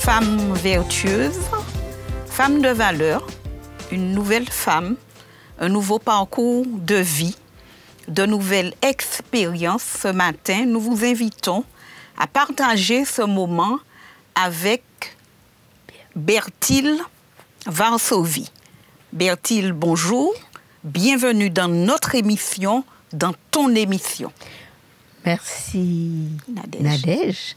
femme vertueuse, femme de valeur, une nouvelle femme, un nouveau parcours de vie, de nouvelles expériences. Ce matin, nous vous invitons à partager ce moment avec Berthilde Varsovie. Berthilde, bonjour. Bienvenue dans notre émission, dans ton émission. Merci Nadège.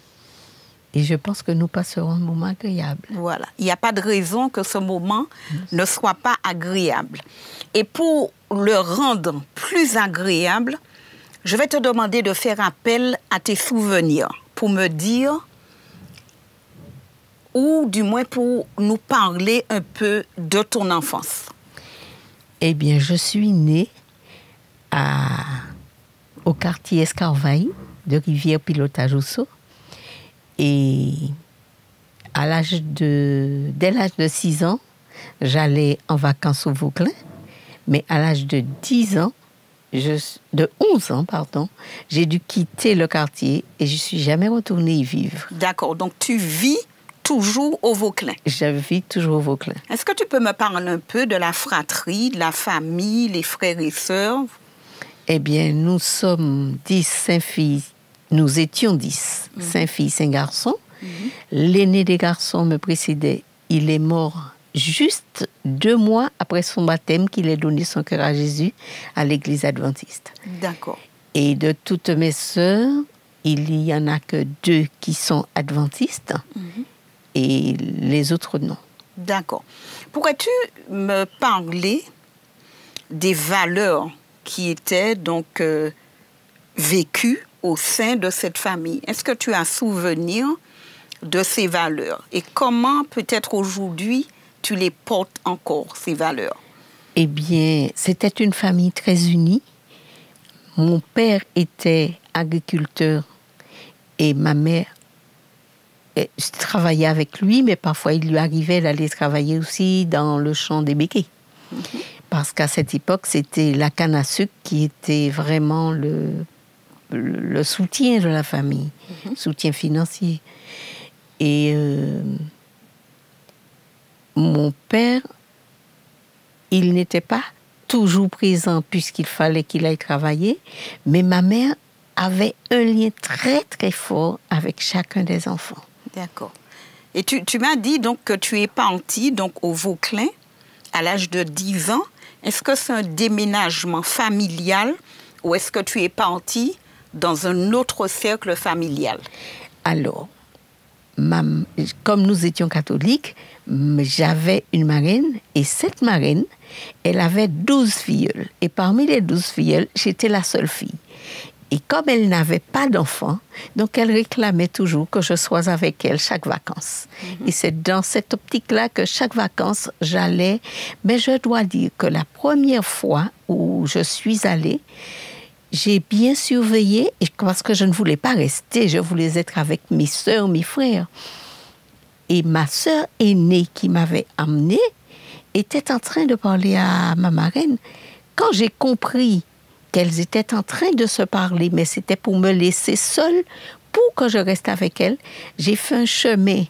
Et je pense que nous passerons un moment agréable. Voilà. Il n'y a pas de raison que ce moment ne soit pas agréable. Et pour le rendre plus agréable, je vais te demander de faire appel à tes souvenirs pour me dire, ou du moins pour nous parler un peu de ton enfance. Eh bien, je suis née au quartier Escarvaille de Rivière-Pilotage-Rousseau. Et dès l'âge de 6 ans, j'allais en vacances au Vauclin. Mais à l'âge de 11 ans, j'ai dû quitter le quartier et je ne suis jamais retournée y vivre. D'accord, donc tu vis toujours au Vauclin. Je vis toujours au Vauclin. Est-ce que tu peux me parler un peu de la fratrie, de la famille, les frères et sœurs? Eh bien, nous sommes 10, 5 filles. Nous étions 10, 5 filles, 5 garçons. L'aîné des garçons me précédait. Il est mort juste 2 mois après son baptême, qu'il ait donné son cœur à Jésus à l'église adventiste. D'accord. Et de toutes mes sœurs, il n'y en a que 2 qui sont adventistes et les autres non. D'accord. Pourrais-tu me parler des valeurs qui étaient donc vécues au sein de cette famille? Est-ce que tu as souvenir de ces valeurs? Et comment peut-être aujourd'hui tu les portes encore, ces valeurs? Eh bien, c'était une famille très unie. Mon père était agriculteur et ma mère travaillait avec lui, mais parfois il lui arrivait d'aller travailler aussi dans le champ des béquets. Parce qu'à cette époque, c'était la canne à sucre qui était vraiment le soutien de la famille, soutien financier. Et mon père, il n'était pas toujours présent puisqu'il fallait qu'il aille travailler, mais ma mère avait un lien très très fort avec chacun des enfants. D'accord. Et tu m'as dit donc que tu es partie donc au Vauclin à l'âge de 10 ans. Est-ce que c'est un déménagement familial ou est-ce que tu es partie dans un autre cercle familial? Alors, comme nous étions catholiques, j'avais une marraine et cette marraine, elle avait 12 filleuls. Et parmi les 12 filleuls, j'étais la seule fille. Et comme elle n'avait pas d'enfant, donc elle réclamait toujours que je sois avec elle chaque vacances. Et c'est dans cette optique-là que chaque vacances, j'allais. Mais je dois dire que la première fois où je suis allée, j'ai bien surveillé, parce que je ne voulais pas rester, je voulais être avec mes sœurs, mes frères. Et ma sœur aînée qui m'avait amenée était en train de parler à ma marraine. Quand j'ai compris qu'elles étaient en train de se parler, mais c'était pour me laisser seule, pour que je reste avec elles, j'ai fait un chemin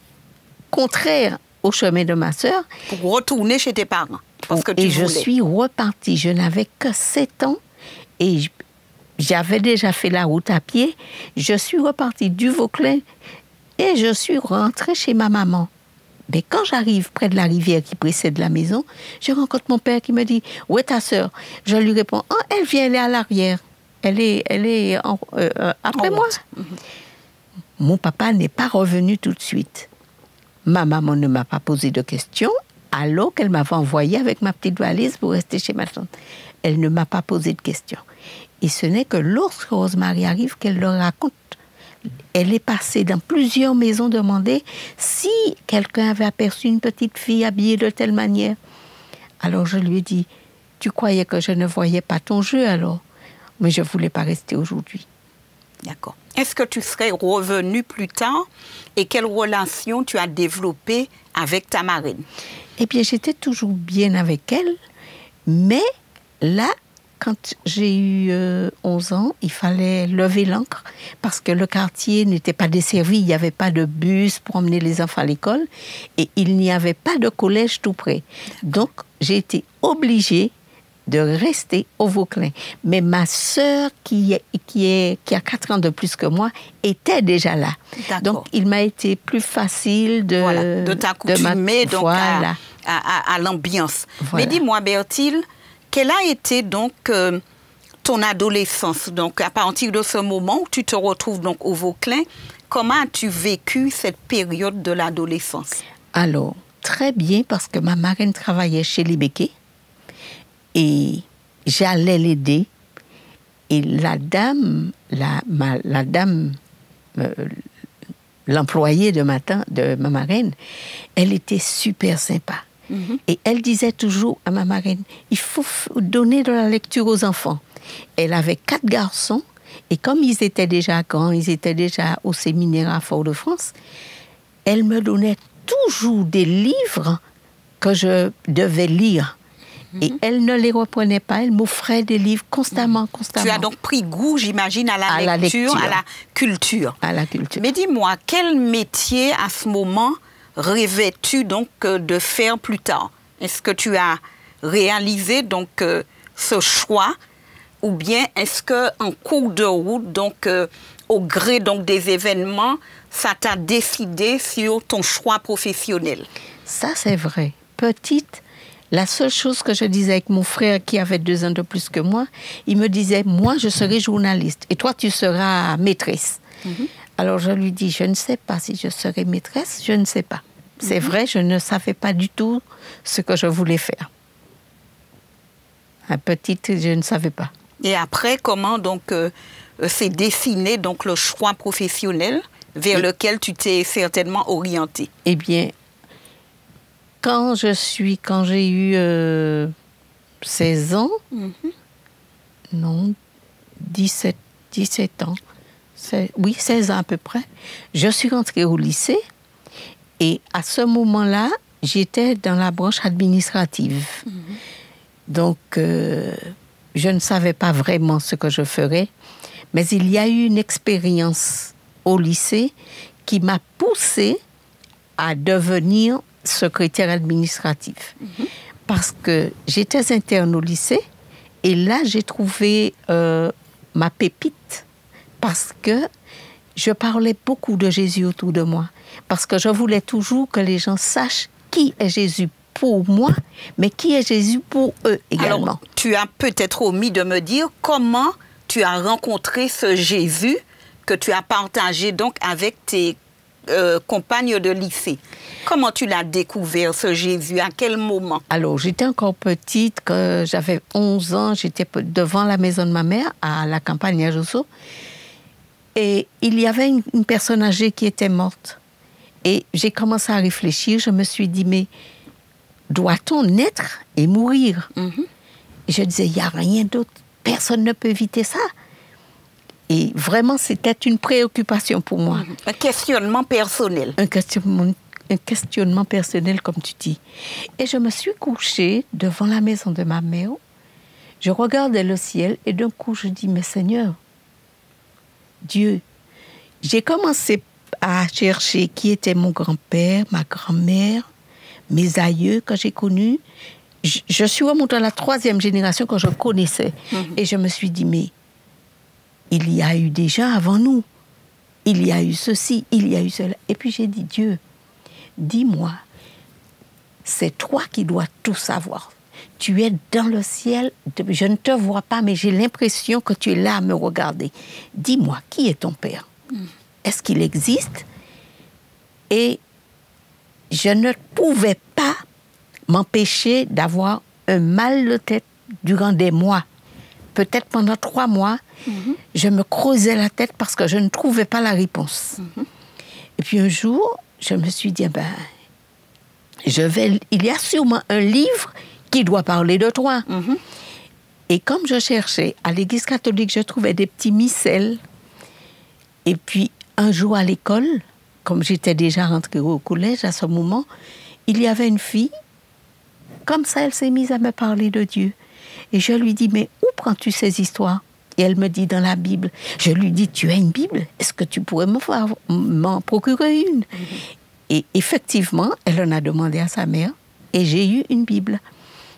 contraire au chemin de ma sœur. Pour retourner chez tes parents, parce que tu voulais. Je suis repartie. Je n'avais que 7 ans et j'avais déjà fait la route à pied. Je suis repartie du Vauclin et je suis rentrée chez ma maman. Mais quand j'arrive près de la rivière qui précède la maison, je rencontre mon père qui me dit « Où est ta sœur ?» Je lui réponds « Oh, elle vient, elle est à l'arrière. Elle est après moi. » Mon papa n'est pas revenu tout de suite. Ma maman ne m'a pas posé de questions, alors qu'elle m'avait envoyée avec ma petite valise pour rester chez ma tante. Elle ne m'a pas posé de questions. Et ce n'est que lorsque Rosemary arrive qu'elle leur raconte. Elle est passée dans plusieurs maisons demander si quelqu'un avait aperçu une petite fille habillée de telle manière. Alors je lui ai dit, tu croyais que je ne voyais pas ton jeu alors? Mais je ne voulais pas rester aujourd'hui. D'accord. Est-ce que tu serais revenue plus tard et quelle relation tu as développée avec ta marraine? Eh bien, j'étais toujours bien avec elle, mais là, quand j'ai eu 11 ans, il fallait lever l'ancre parce que le quartier n'était pas desservi. Il n'y avait pas de bus pour emmener les enfants à l'école et il n'y avait pas de collège tout près. Donc, j'ai été obligée de rester au Vauclin. Mais ma sœur, qui a 4 ans de plus que moi, était déjà là. Donc, il m'a été plus facile de t'accoutumer à l'ambiance. Voilà. Mais dis-moi, Berthilde, quelle a été donc ton adolescence? Donc, à partir de ce moment où tu te retrouves donc au Vauclin, comment as-tu vécu cette période de l'adolescence? Alors, très bien, parce que ma marraine travaillait chez les Béquets et j'allais l'aider. Et la dame, l'employée de ma marraine, elle était super sympa. Et elle disait toujours à ma marraine, il faut donner de la lecture aux enfants. Elle avait 4 garçons, et comme ils étaient déjà grands, ils étaient déjà au séminaire à Fort-de-France, elle me donnait toujours des livres que je devais lire. Et elle ne les reprenait pas, elle m'offrait des livres constamment. Tu as donc pris goût, j'imagine, à la lecture, à la culture. À la culture. Mais dis-moi, quel métier à ce moment rêvais-tu donc de faire plus tard? Est-ce que tu as réalisé donc ce choix, ou bien est-ce que en cours de route, donc au gré donc des événements, ça t'a décidé sur ton choix professionnel? Ça c'est vrai. Petite, la seule chose que je disais avec mon frère qui avait 2 ans de plus que moi, il me disait, moi je serai journaliste et toi tu seras maîtresse. Alors je lui dis, je ne sais pas si je serai maîtresse, je ne sais pas. C'est vrai, je ne savais pas du tout ce que je voulais faire. À petite, je ne savais pas. Et après, comment donc s'est dessiné donc le choix professionnel vers lequel tu t'es certainement orientée? Eh bien, quand j'ai eu 16 ans, non, 17 ans, oui, 16 ans à peu près, je suis rentrée au lycée et à ce moment-là, j'étais dans la branche administrative. Donc, je ne savais pas vraiment ce que je ferais, mais il y a eu une expérience au lycée qui m'a poussée à devenir secrétaire administratif. Parce que j'étais interne au lycée et là, j'ai trouvé ma pépite parce que je parlais beaucoup de Jésus autour de moi. Parce que je voulais toujours que les gens sachent qui est Jésus pour moi, mais qui est Jésus pour eux également. Alors, tu as peut-être omis de me dire comment tu as rencontré ce Jésus que tu as partagé donc avec tes compagnes de lycée. Comment tu l'as découvert, ce Jésus? À quel moment? Alors, j'étais encore petite, quand j'avais 11 ans, j'étais devant la maison de ma mère, à la campagne à Josso, et il y avait une personne âgée qui était morte. Et j'ai commencé à réfléchir, je me suis dit, mais doit-on naître et mourir? Et je disais, il n'y a rien d'autre, personne ne peut éviter ça. Et vraiment, c'était une préoccupation pour moi. Un questionnement personnel. Un questionnement personnel, comme tu dis. Et je me suis couchée devant la maison de ma mère. Je regardais le ciel et d'un coup, je dis, mais Seigneur, Dieu, j'ai commencé à chercher qui était mon grand-père, ma grand-mère, mes aïeux que j'ai connus. Je suis remontée à la 3e génération que je connaissais. Et je me suis dit, mais il y a eu des gens avant nous. Il y a eu ceci, il y a eu cela. Et puis j'ai dit, Dieu, dis-moi, c'est toi qui dois tout savoir. Tu es dans le ciel, je ne te vois pas, mais j'ai l'impression que tu es là à me regarder. Dis-moi, qui est ton père? Est-ce qu'il existe? Et je ne pouvais pas m'empêcher d'avoir un mal de tête durant des mois. Peut-être pendant 3 mois, je me creusais la tête parce que je ne trouvais pas la réponse. Et puis un jour, je me suis dit, il y a sûrement un livre qui doit parler de toi. Et comme je cherchais à l'église catholique, je trouvais des petits missels. Et puis un jour à l'école, comme j'étais déjà rentrée au collège à ce moment, il y avait une fille, comme ça elle s'est mise à me parler de Dieu. Et je lui dis, mais où prends-tu ces histoires? Et elle me dit, dans la Bible. Je lui dis, tu as une Bible? Est-ce que tu pourrais m'en procurer une? Et effectivement, elle en a demandé à sa mère, et j'ai eu une Bible.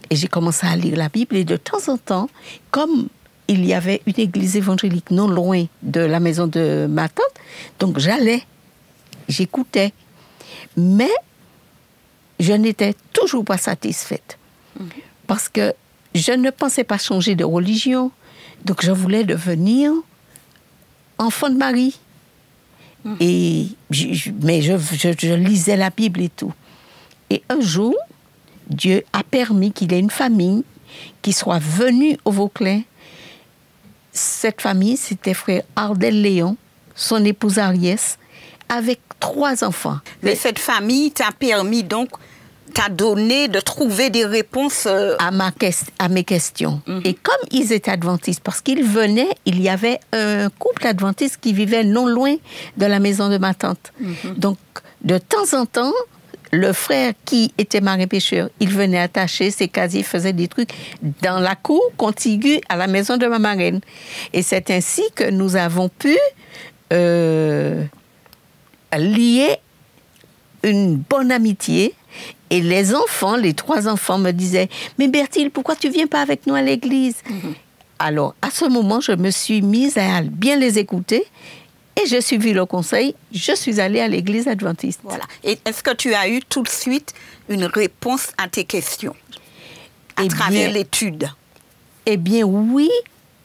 Et j'ai commencé à lire la Bible, et de temps en temps, comme il y avait une église évangélique non loin de la maison de ma tante, donc j'allais, j'écoutais. Mais je n'étais toujours pas satisfaite. Parce que je ne pensais pas changer de religion. Donc je voulais devenir enfant de Marie. Mais je lisais la Bible et tout. Et un jour, Dieu a permis qu'il y ait une famille qui soit venue au Vauclin. Cette famille, c'était frère Ardel Léon, son épouse Ariès, avec 3 enfants. Mais cette famille t'a permis donc, t'a donné de trouver des réponses à mes questions. Et comme ils étaient adventistes, parce qu'ils venaient, il y avait un couple adventiste qui vivait non loin de la maison de ma tante. Donc, de temps en temps, le frère qui était marin-pêcheur, il venait attacher ses casiers, faisait des trucs dans la cour contiguë à la maison de ma marraine. Et c'est ainsi que nous avons pu lier une bonne amitié. Et les enfants, les 3 enfants me disaient « Mais Bertille, pourquoi tu ne viens pas avec nous à l'église ?» Alors, à ce moment, je me suis mise à bien les écouter. Et j'ai suivi le conseil, je suis allée à l'église adventiste. Voilà. Et est-ce que tu as eu tout de suite une réponse à tes questions à travers l'étude? Eh bien oui,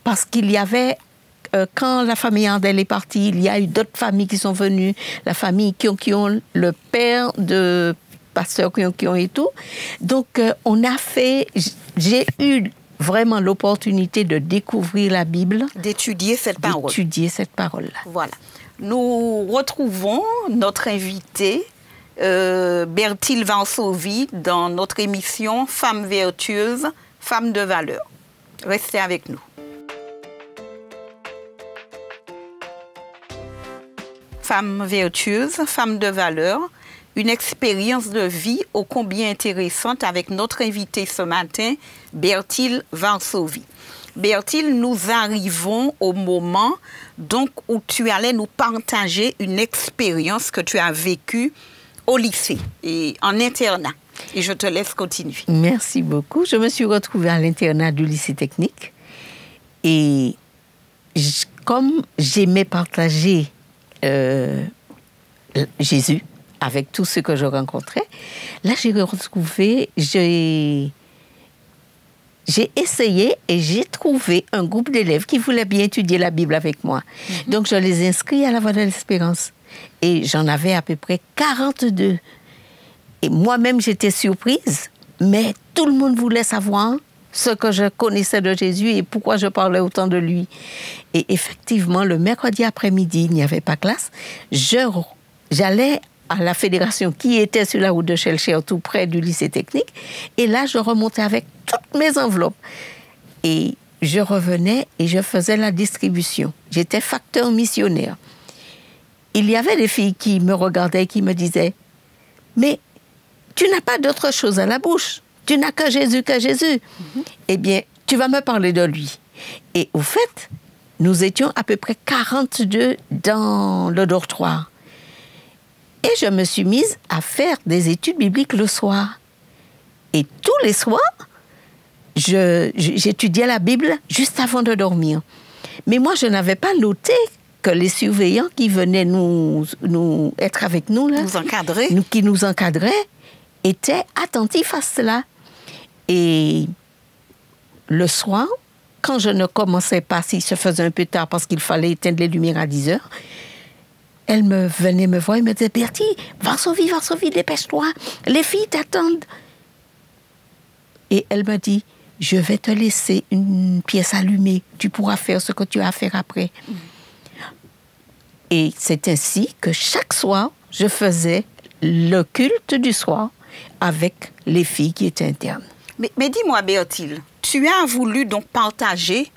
parce qu'il y avait, quand la famille Ardel est partie, il y a eu d'autres familles qui sont venues, la famille Kion, le père de pasteur Kion et tout. Donc j'ai eu vraiment l'opportunité de découvrir la Bible. D'étudier cette parole. D'étudier cette parole-là. Voilà. Nous retrouvons notre invitée, Bertille Varsovie, dans notre émission Femmes vertueuses, Femmes de valeur. Restez avec nous. Femmes vertueuses, Femmes de valeur, une expérience de vie ô combien intéressante avec notre invitée ce matin, Bertille Varsovie. Bertille, nous arrivons au moment donc, où tu allais nous partager une expérience que tu as vécue au lycée et en internat. Et je te laisse continuer. Merci beaucoup. Je me suis retrouvée à l'internat du lycée technique. Et comme j'aimais partager Jésus avec tout ce que je rencontrais, là j'ai retrouvé, j'ai essayé et j'ai trouvé un groupe d'élèves qui voulaient bien étudier la Bible avec moi. Donc je les inscris à la Voie de l'Espérance. Et j'en avais à peu près 42. Et moi-même j'étais surprise, mais tout le monde voulait savoir ce que je connaissais de Jésus et pourquoi je parlais autant de lui. Et effectivement, le mercredi après-midi, il n'y avait pas classe, j'allais à la fédération qui était sur la route de Chelcher, tout près du lycée technique. Et là, je remontais avec toutes mes enveloppes. Et je revenais et je faisais la distribution. J'étais facteur missionnaire. Il y avait des filles qui me regardaient et qui me disaient « Mais tu n'as pas d'autre chose à la bouche. Tu n'as que Jésus, que Jésus. » Eh bien, tu vas me parler de lui. Et au fait, nous étions à peu près 42 dans le dortoir. Et je me suis mise à faire des études bibliques le soir. Et tous les soirs, j'étudiais la Bible juste avant de dormir. Mais moi, je n'avais pas noté que les surveillants qui venaient nous être avec nous, là, qui nous encadraient, étaient attentifs à cela. Et le soir, quand je ne commençais pas, s'il se faisait un peu tard parce qu'il fallait éteindre les lumières à 10 heures, elle venait me voir et me disait « Bertille, Varsovie, dépêche-toi, les filles t'attendent. » Et elle me dit « Je vais te laisser une pièce allumée, tu pourras faire ce que tu as à faire après. » Et c'est ainsi que chaque soir, je faisais le culte du soir avec les filles qui étaient internes. Mais dis-moi, Bertille, tu as voulu donc partager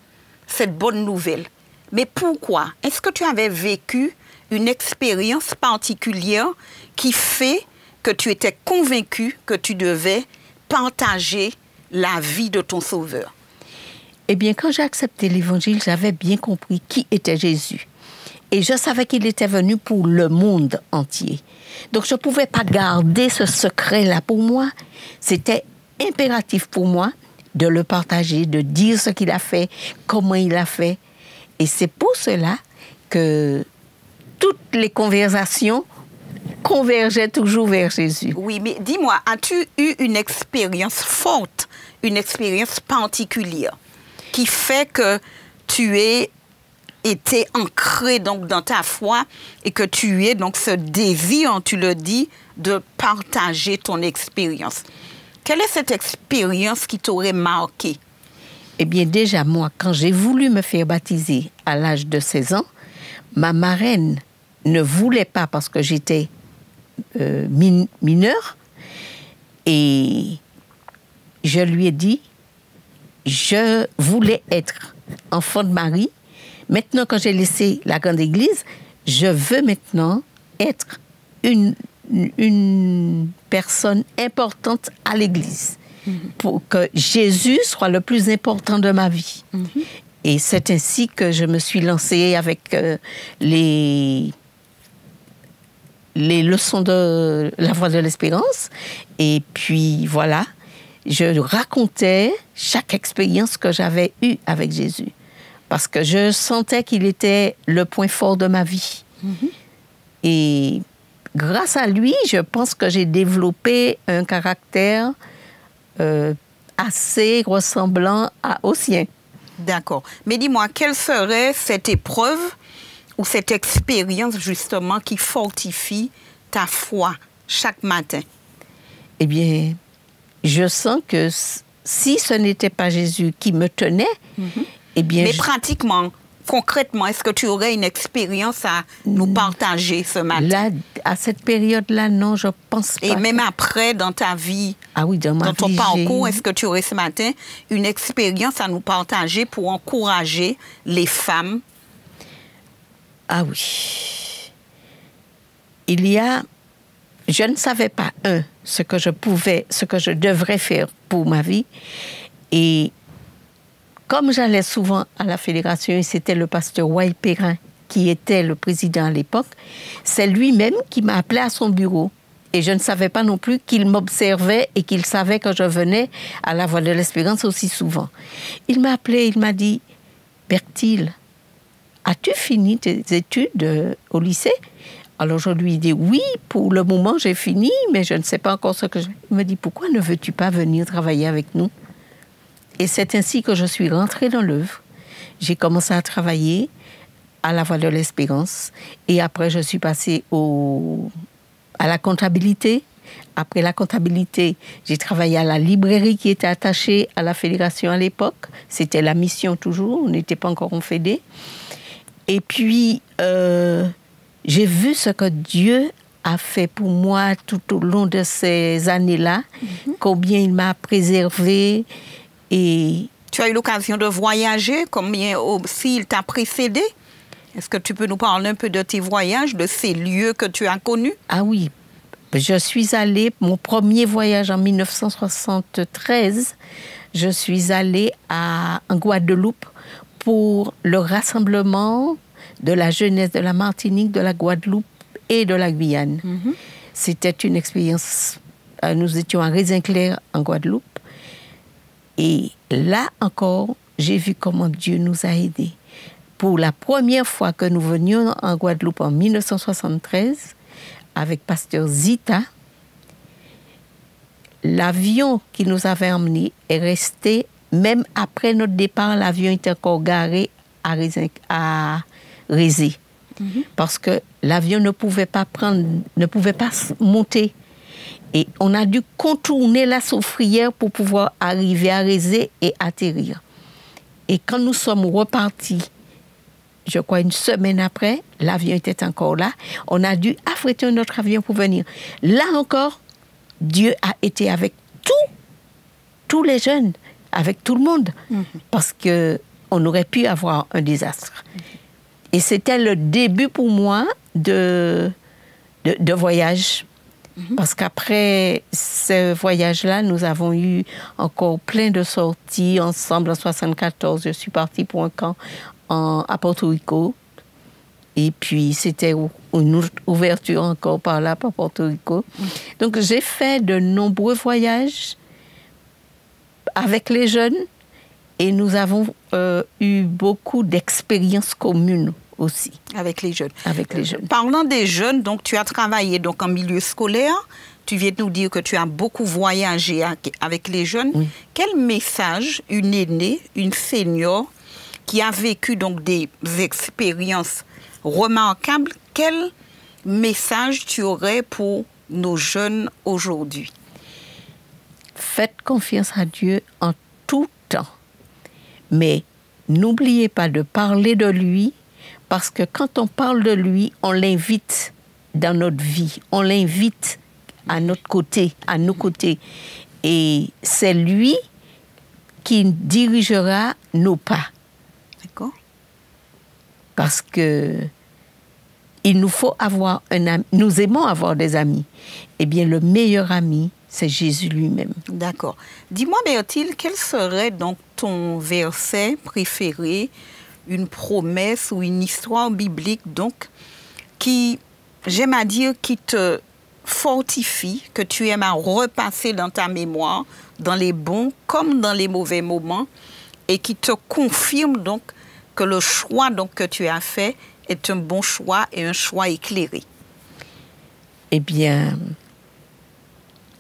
cette bonne nouvelle. Mais pourquoi? Est-ce que tu avais vécu une expérience particulière qui fait que tu étais convaincue que tu devais partager la vie de ton Sauveur? Eh bien, quand j'ai accepté l'Évangile, j'avais bien compris qui était Jésus. Et je savais qu'il était venu pour le monde entier. Donc, je ne pouvais pas garder ce secret-là pour moi. C'était impératif pour moi de le partager, de dire ce qu'il a fait, comment il a fait. Et c'est pour cela que toutes les conversations convergeaient toujours vers Jésus. Oui, mais dis-moi, as-tu eu une expérience forte, une expérience particulière qui fait que tu es été ancré donc dans ta foi et que tu aies donc ce désir, tu le dis, de partager ton expérience. Quelle est cette expérience qui t'aurait marqué? Eh bien, déjà, moi, quand j'ai voulu me faire baptiser à l'âge de 16 ans, ma marraine ne voulait pas parce que j'étais mineure et je lui ai dit, je voulais être enfant de Marie. Maintenant, quand j'ai laissé la grande église, je veux maintenant être une personne importante à l'église pour que Jésus soit le plus important de ma vie. Et c'est ainsi que je me suis lancée avec les leçons de la Voix de l'Espérance. Et puis voilà, je racontais chaque expérience que j'avais eue avec Jésus. Parce que je sentais qu'il était le point fort de ma vie. Et grâce à lui, je pense que j'ai développé un caractère assez ressemblant au sien. D'accord. Mais dis-moi, quelle serait cette épreuve ou cette expérience justement qui fortifie ta foi chaque matin? Eh bien, je sens que si ce n'était pas Jésus qui me tenait, eh bien... Mais pratiquement, concrètement, est-ce que tu aurais une expérience à nous partager ce matin? Là, à cette période-là, non, je pense pas. Et même après, dans ta vie, dans ton parcours, est-ce que tu aurais ce matin une expérience à nous partager pour encourager les femmes? Ah oui. Je ne savais pas, ce que je devrais faire pour ma vie. Et comme j'allais souvent à la fédération, et c'était le pasteur Waï Perrin qui était le président à l'époque, c'est lui-même qui m'a appelé à son bureau. Et je ne savais pas non plus qu'il m'observait et qu'il savait que je venais à la Voix de l'Espérance aussi souvent. Il m'a appelé, il m'a dit, « Berthilde, as-tu fini tes études au lycée ?» Alors je lui ai dit, « Oui, pour le moment j'ai fini, mais je ne sais pas encore ce que je... » Il me dit, « Pourquoi ne veux-tu pas venir travailler avec nous ?» Et c'est ainsi que je suis rentrée dans l'œuvre. J'ai commencé à travailler à la Voix de l'Espérance. Et après, je suis passée à la comptabilité. Après la comptabilité, j'ai travaillé à la librairie qui était attachée à la fédération à l'époque. C'était la mission toujours, on n'était pas encore en fédé. Et puis, j'ai vu ce que Dieu a fait pour moi tout au long de ces années-là, combien il m'a préservée. Et tu as eu l'occasion de voyager, combien aussi il t'a précédé? Est-ce que tu peux nous parler un peu de tes voyages, de ces lieux que tu as connus? Ah oui, je suis allée, mon premier voyage en 1973, je suis allée en Guadeloupe pour le rassemblement de la jeunesse de la Martinique, de la Guadeloupe et de la Guyane. C'était une expérience, nous étions à Raisin-Clair en Guadeloupe. Et là encore, j'ai vu comment Dieu nous a aidés. Pour la première fois que nous venions en Guadeloupe en 1973, avec pasteur Zita, l'avion qui nous avait emmenés est resté, même après notre départ, l'avion était encore garé à Rézé. Parce que l'avion ne pouvait pas monter. Et on a dû contourner la Soufrière pour pouvoir arriver à Rézé et atterrir. Et quand nous sommes repartis, je crois une semaine après, l'avion était encore là. On a dû affréter notre avion pour venir. Là encore, Dieu a été avec tous les jeunes, avec tout le monde, parce qu'on aurait pu avoir un désastre. Et c'était le début pour moi de voyage. Parce qu'après ce voyage-là, nous avons eu encore plein de sorties ensemble. En 1974, je suis partie pour un camp à Porto Rico. Et puis, c'était une ouverture encore par là, par Porto Rico. Donc, j'ai fait de nombreux voyages avec les jeunes et nous avons eu beaucoup d'expériences communes aussi. Avec les jeunes. Avec les jeunes. Parlant des jeunes, donc tu as travaillé donc en milieu scolaire. Tu viens de nous dire que tu as beaucoup voyagé avec les jeunes. Oui. Quel message une aînée, une senior qui a vécu donc des expériences remarquables, quel message tu aurais pour nos jeunes aujourd'hui? Faites confiance à Dieu en tout temps. Mais n'oubliez pas de parler de lui, parce que quand on parle de lui, on l'invite dans notre vie, on l'invite à notre côté, à nos côtés. Et c'est lui qui dirigera nos pas. D'accord. Parce que il nous faut avoir un ami. Nous aimons avoir des amis. Eh bien, le meilleur ami, c'est Jésus lui-même. D'accord. Dis-moi, Berthilde, quel serait donc ton verset préféré, une promesse ou une histoire biblique, donc, qui, j'aime à dire, qui te fortifie, que tu aimes à repasser dans ta mémoire, dans les bons comme dans les mauvais moments, et qui te confirme donc que le choix donc, que tu as fait est un bon choix et un choix éclairé? Eh bien,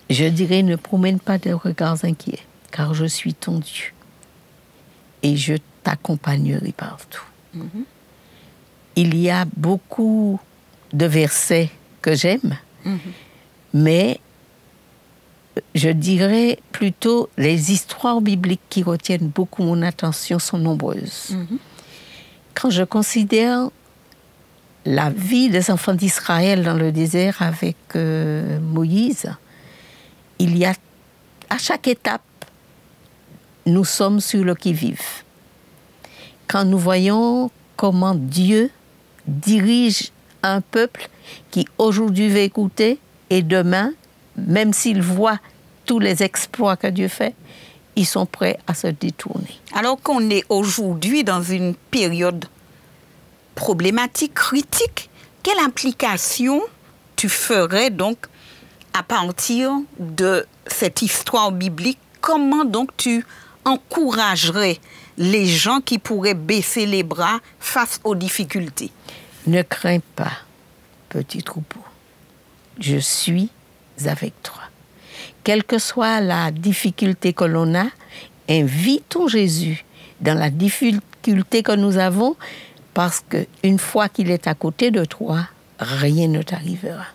je dirais, ne promène pas de regards inquiets, car je suis ton Dieu. Et je t'accompagnerai partout. Il y a beaucoup de versets que j'aime, mais je dirais plutôt les histoires bibliques qui retiennent beaucoup mon attention sont nombreuses. Quand je considère la vie des enfants d'Israël dans le désert avec Moïse, il y a, à chaque étape, nous sommes sur le qui-vive. Quand nous voyons comment Dieu dirige un peuple qui aujourd'hui va écouter et demain, même s'ils voient tous les exploits que Dieu fait, ils sont prêts à se détourner. Alors qu'on est aujourd'hui dans une période problématique, critique, quelle implication tu ferais donc à partir de cette histoire biblique? Comment donc tu encouragerais les gens qui pourraient baisser les bras face aux difficultés? Ne crains pas, petit troupeau. Je suis avec toi. Quelle que soit la difficulté que l'on a, invitons Jésus dans la difficulté que nous avons, parce qu'une fois qu'il est à côté de toi, rien ne t'arrivera.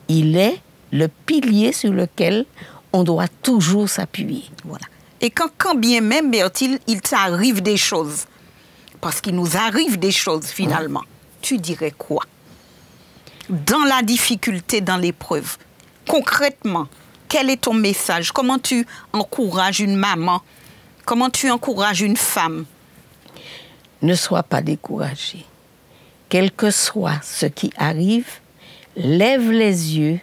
Il est le pilier sur lequel on doit toujours s'appuyer. Voilà. Et quand bien même, Berthilde, il t'arrive des choses, parce qu'il nous arrive des choses finalement, tu dirais quoi? Dans la difficulté, dans l'épreuve, concrètement, quel est ton message? Comment tu encourages une maman? Comment tu encourages une femme? Ne sois pas découragé. Quel que soit ce qui arrive, lève les yeux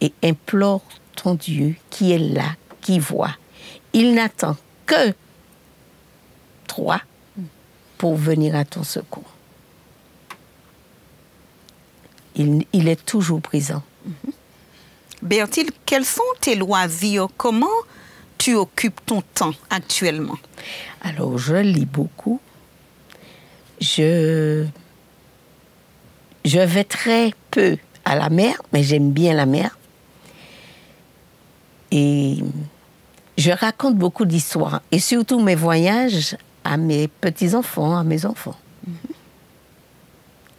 et implore ton Dieu qui est là, qui voit. Il n'attend que toi pour venir à ton secours. Il est toujours présent. Berthilde, quels sont tes loisirs? Comment tu occupes ton temps actuellement? Alors, je lis beaucoup. Je vais très peu à la mer, mais j'aime bien la mer. Et je raconte beaucoup d'histoires. Et surtout mes voyages à mes petits-enfants, à mes enfants.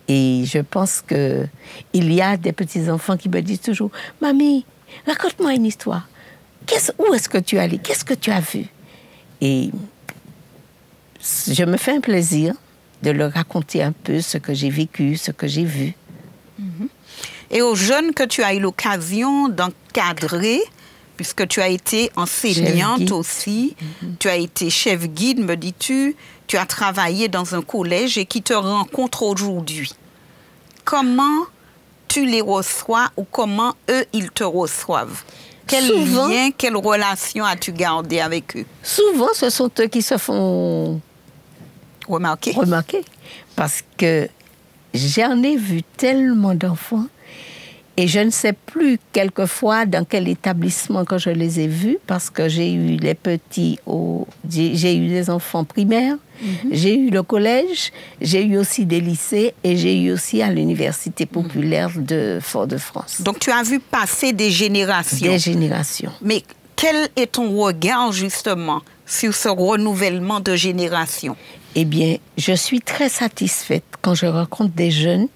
Et je pense qu'il y a des petits-enfants qui me disent toujours « Mamie, raconte-moi une histoire. Où est-ce que tu es allée? Qu'est-ce que tu as vu ?» Et je me fais un plaisir de leur raconter un peu ce que j'ai vécu, ce que j'ai vu. Et aux jeunes que tu as eu l'occasion d'encadrer, puisque tu as été enseignante aussi, tu as été chef guide, me dis-tu, tu as travaillé dans un collège et qui te rencontre aujourd'hui. Comment tu les reçois ou comment eux, ils te reçoivent? Quel Souvent, lien, quelle relation as-tu gardé avec eux? Souvent, ce sont eux qui se font remarquer. Parce que j'en ai vu tellement d'enfants et je ne sais plus quelquefois dans quel établissement que je les ai vus parce que j'ai eu les petits, j'ai eu des enfants primaires, j'ai eu le collège, j'ai eu aussi des lycées et j'ai eu aussi à l'université populaire de Fort-de-France. Donc tu as vu passer des générations. Des générations. Mais quel est ton regard justement sur ce renouvellement de générations? Eh bien, je suis très satisfaite quand je rencontre des jeunes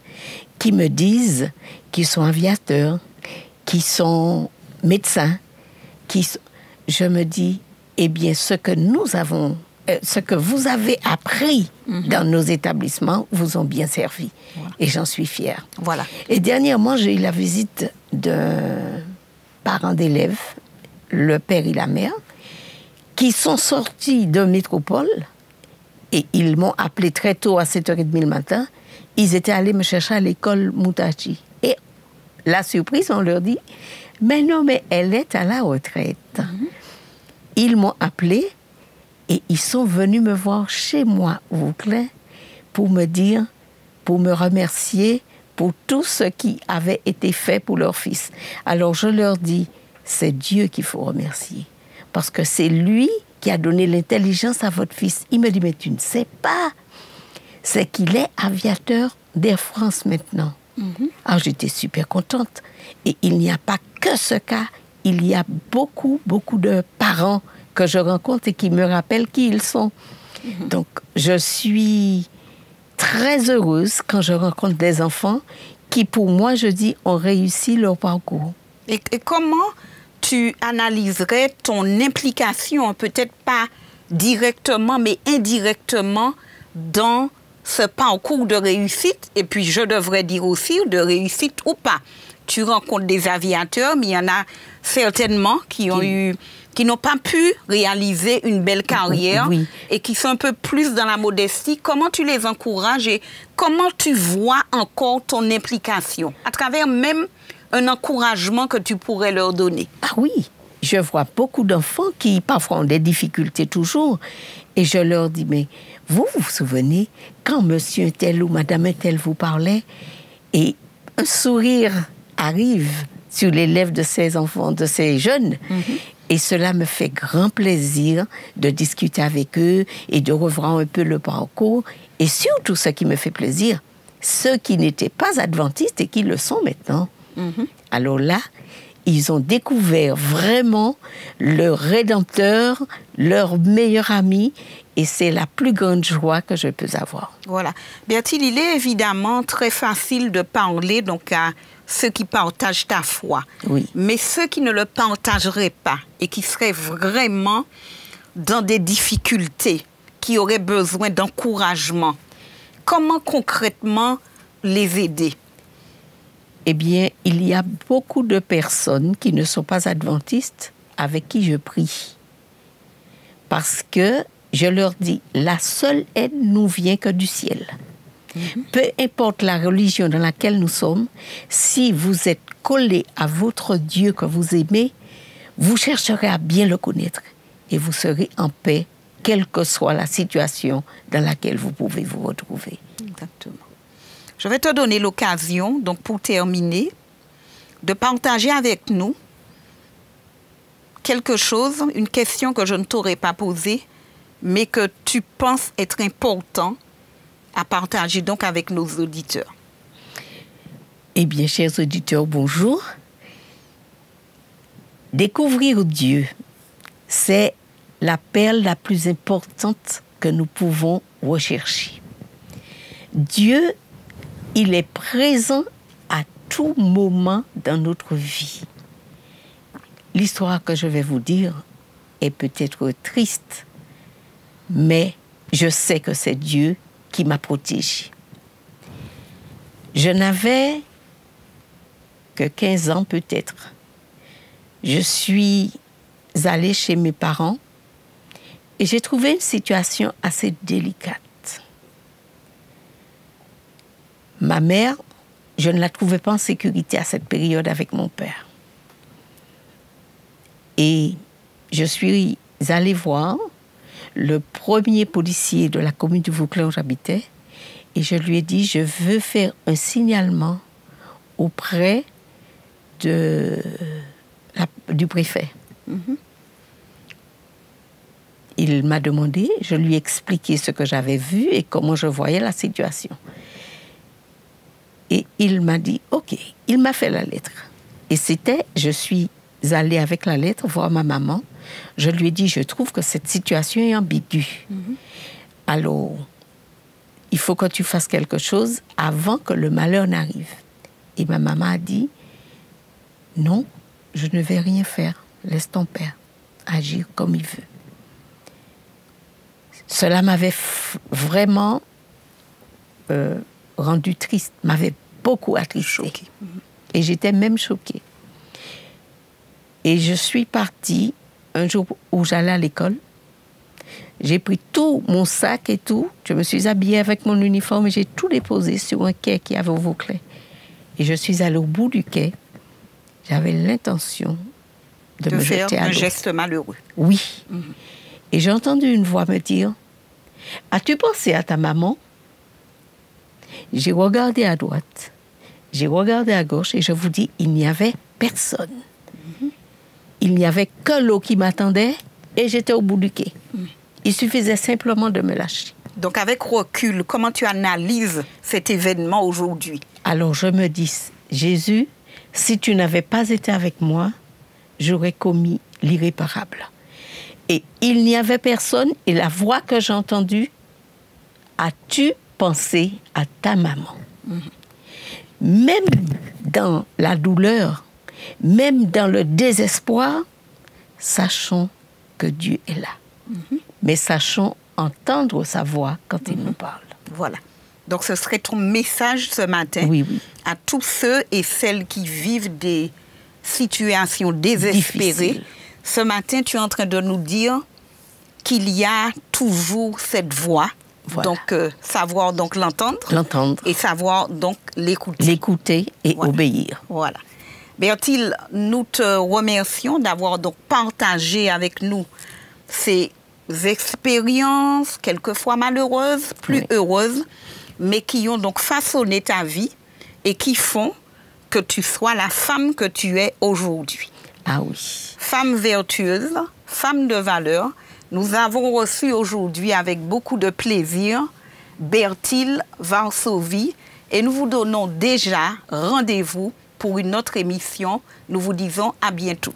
qui me disent qu'ils sont aviateurs, qui sont médecins, je me dis, eh bien, ce que vous avez appris dans nos établissements vous ont bien servi. Voilà. Et j'en suis fière. Voilà. Et dernièrement, j'ai eu la visite d'un parent d'élèves, le père et la mère, qui sont sortis de métropole et ils m'ont appelé très tôt à 7h30 le matin. Ils étaient allés me chercher à l'école Moutachi. Et la surprise, on leur dit, mais non, mais elle est à la retraite. Ils m'ont appelé et ils sont venus me voir chez moi, Vauclin, pour me dire, pour me remercier pour tout ce qui avait été fait pour leur fils. Alors je leur dis, c'est Dieu qu'il faut remercier. Parce que c'est lui qui a donné l'intelligence à votre fils. Il me dit, mais tu ne sais pas. C'est qu'il est aviateur d'Air France maintenant. Alors j'étais super contente. Et il n'y a pas que ce cas. Il y a beaucoup de parents que je rencontre et qui me rappellent qui ils sont. Donc je suis très heureuse quand je rencontre des enfants qui, pour moi, je dis, ont réussi leur parcours. Et comment tu analyserais ton implication, peut-être pas directement, mais indirectement, dans ce parcours de réussite, et puis je devrais dire aussi de réussite ou pas. Tu rencontres des aviateurs, mais il y en a certainement qui n'ont pas pu réaliser une belle carrière et qui sont un peu plus dans la modestie. Comment tu les encourages et comment tu vois encore ton implication à travers même un encouragement que tu pourrais leur donner? Ah oui, je vois beaucoup d'enfants qui parfois ont des difficultés toujours et je leur dis, mais vous vous souvenez quand monsieur tel ou madame tel vous parlait et un sourire arrive sur les lèvres de ces enfants, de ces jeunes. Et cela me fait grand plaisir de discuter avec eux et de revoir un peu le parcours. Et surtout, ce qui me fait plaisir, ceux qui n'étaient pas adventistes et qui le sont maintenant. Alors là, ils ont découvert vraiment leur Rédempteur, leur meilleur ami, et c'est la plus grande joie que je peux avoir. Voilà. Bertil, il est évidemment très facile de parler donc à ceux qui partagent ta foi. Oui. Mais ceux qui ne le partageraient pas et qui seraient vraiment dans des difficultés, qui auraient besoin d'encouragement, comment concrètement les aider? Eh bien, il y a beaucoup de personnes qui ne sont pas adventistes avec qui je prie. Parce que je leur dis, la seule aide nous vient que du ciel. Peu importe la religion dans laquelle nous sommes, si vous êtes collé à votre Dieu que vous aimez, vous chercherez à bien le connaître et vous serez en paix, quelle que soit la situation dans laquelle vous pouvez vous retrouver. Exactement. Je vais te donner l'occasion, donc pour terminer, de partager avec nous quelque chose, une question que je ne t'aurais pas posée, mais que tu penses être important à partager donc avec nos auditeurs. Eh bien, chers auditeurs, bonjour. Découvrir Dieu, c'est la perle la plus importante que nous pouvons rechercher. Dieu, il est présent à tout moment dans notre vie. L'histoire que je vais vous dire est peut-être triste, mais je sais que c'est Dieu qui m'a protégée. Je n'avais que 15 ans peut-être. Je suis allée chez mes parents et j'ai trouvé une situation assez délicate. Ma mère je ne la trouvais pas en sécurité à cette période avec mon père. Et je suis allée voir le premier policier de la commune de Vauclin où j'habitais et je lui ai dit, je veux faire un signalement auprès du préfet. Il m'a demandé, je lui ai expliqué ce que j'avais vu et comment je voyais la situation. Et il m'a dit, OK, il m'a fait la lettre. Et je suis allée avec la lettre voir ma maman. Je lui ai dit, je trouve que cette situation est ambiguë. Alors, il faut que tu fasses quelque chose avant que le malheur n'arrive. Et ma maman a dit, non, je ne vais rien faire. Laisse ton père agir comme il veut. Cela m'avait vraiment rendu triste, m'avait beaucoup attristée. Et j'étais même choquée. Et je suis partie un jour où j'allais à l'école. J'ai pris tout mon sac et tout. Je me suis habillée avec mon uniforme et j'ai tout déposé sur un quai qui avait au Vauclin. Et je suis allée au bout du quai. J'avais l'intention de me jeter à l'eau. Un geste malheureux. Oui. Et j'ai entendu une voix me dire, as-tu pensé à ta maman? J'ai regardé à droite, j'ai regardé à gauche et je vous dis, il n'y avait personne. Il n'y avait que l'eau qui m'attendait et j'étais au bout du quai. Il suffisait simplement de me lâcher. Donc avec recul, comment tu analyses cet événement aujourd'hui? Alors je me dis, Jésus, si tu n'avais pas été avec moi, j'aurais commis l'irréparable. Et il n'y avait personne, et la voix que j'ai entendue, as-tu pensé à ta maman? Même dans la douleur, même dans le désespoir, sachons que Dieu est là. Mais sachons entendre sa voix quand il nous parle. Voilà. Donc ce serait ton message ce matin à tous ceux et celles qui vivent des situations désespérées. Difficile. Ce matin, tu es en train de nous dire qu'il y a toujours cette voix. Voilà. Donc, savoir donc l'entendre. Et savoir donc l'écouter. L'écouter et obéir. Voilà. Berthilde, nous te remercions d'avoir donc partagé avec nous ces expériences, quelquefois malheureuses, plus heureuses, mais qui ont donc façonné ta vie et qui font que tu sois la femme que tu es aujourd'hui. Ah oui. Femme vertueuse, femme de valeur. Nous avons reçu aujourd'hui avec beaucoup de plaisir Berthilde Varsovie et nous vous donnons déjà rendez-vous pour une autre émission. Nous vous disons à bientôt.